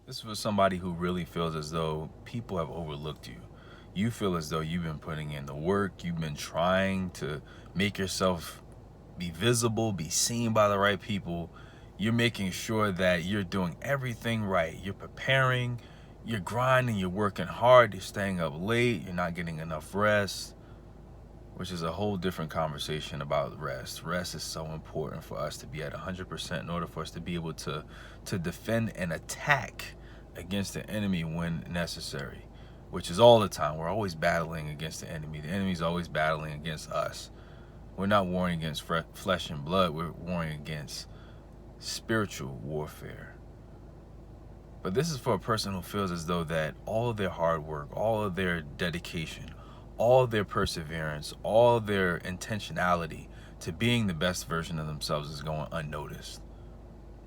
This is for somebody who really feels as though people have overlooked you. You feel as though you've been putting in the work, you've been trying to make yourself be visible, be seen by the right people. You're making sure that you're doing everything right. You're preparing, you're grinding, you're working hard, you're staying up late, you're not getting enough rest, which is a whole different conversation about rest. Rest is so important for us to be at 100% in order for us to be able to defend and attack against the enemy when necessary, which is all the time. We're always battling against the enemy. The enemy's always battling against us. We're not warring against flesh and blood. We're warring against spiritual warfare. But this is for a person who feels as though that all of their hard work, all of their dedication, all of their perseverance, all of their intentionality to being the best version of themselves is going unnoticed.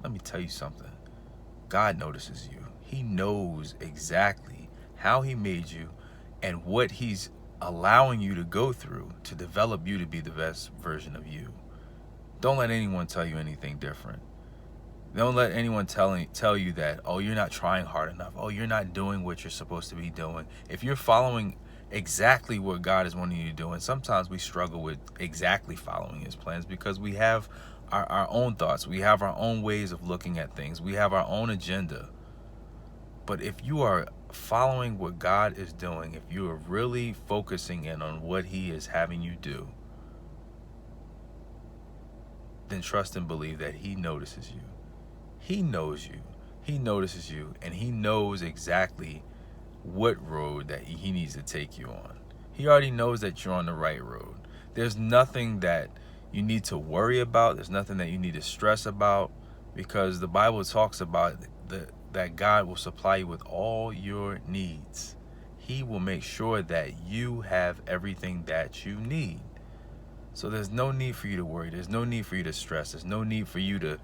Let me tell you something. God notices you. He knows exactly how he made you and what he's allowing you to go through to develop you to be the best version of you. Don't let anyone tell you anything different. Don't let anyone tell you that, oh, you're not trying hard enough. Oh, you're not doing what you're supposed to be doing. If you're following exactly what God is wanting you to do, and sometimes we struggle with exactly following his plans because we have our own thoughts. We have our own ways of looking at things. We have our own agenda. But if you are following what God is doing, if you are really focusing in on what he is having you do, then trust and believe that he notices you. He knows you. He notices you, and he knows exactly what road that he needs to take you on. He already knows that you're on the right road. There's nothing that you need to worry about. There's nothing that you need to stress about, because the Bible talks about that God will supply you with all your needs. He will make sure that you have everything that you need. So there's no need for you to worry. There's no need for you to stress. There's no need for you to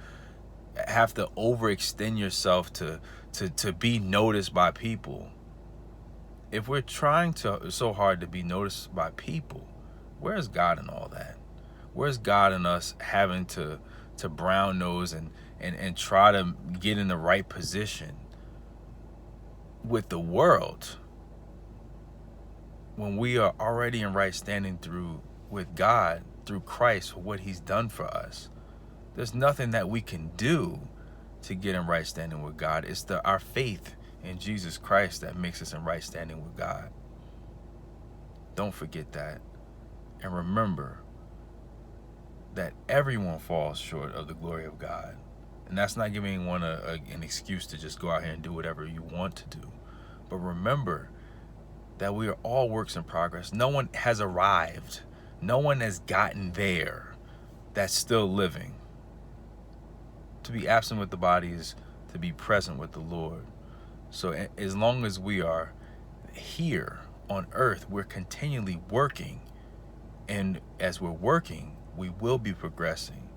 have to overextend yourself to be noticed by people. If we're trying so hard to be noticed by people, where's God in all that? Where's God in us having to brown nose and try to get in the right position with the world when we are already in right standing with God through Christ for what he's done for us? There's nothing that we can do to get in right standing with God. It's our faith in Jesus Christ that makes us in right standing with God. Don't forget that. And remember that everyone falls short of the glory of God. And that's not giving anyone an excuse to just go out here and do whatever you want to do. But remember that we are all works in progress. No one has arrived. No one has gotten there that's still living. To be absent with the body is to be present with the Lord. So as long as we are here on earth, we're continually working. And as we're working, we will be progressing.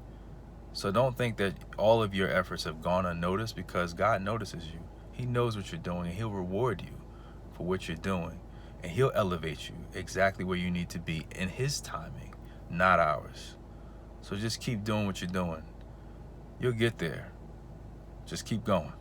So don't think that all of your efforts have gone unnoticed, because God notices you. He knows what you're doing, and he'll reward you for what you're doing. And he'll elevate you exactly where you need to be in his timing, not ours. So just keep doing what you're doing. You'll get there. Just keep going.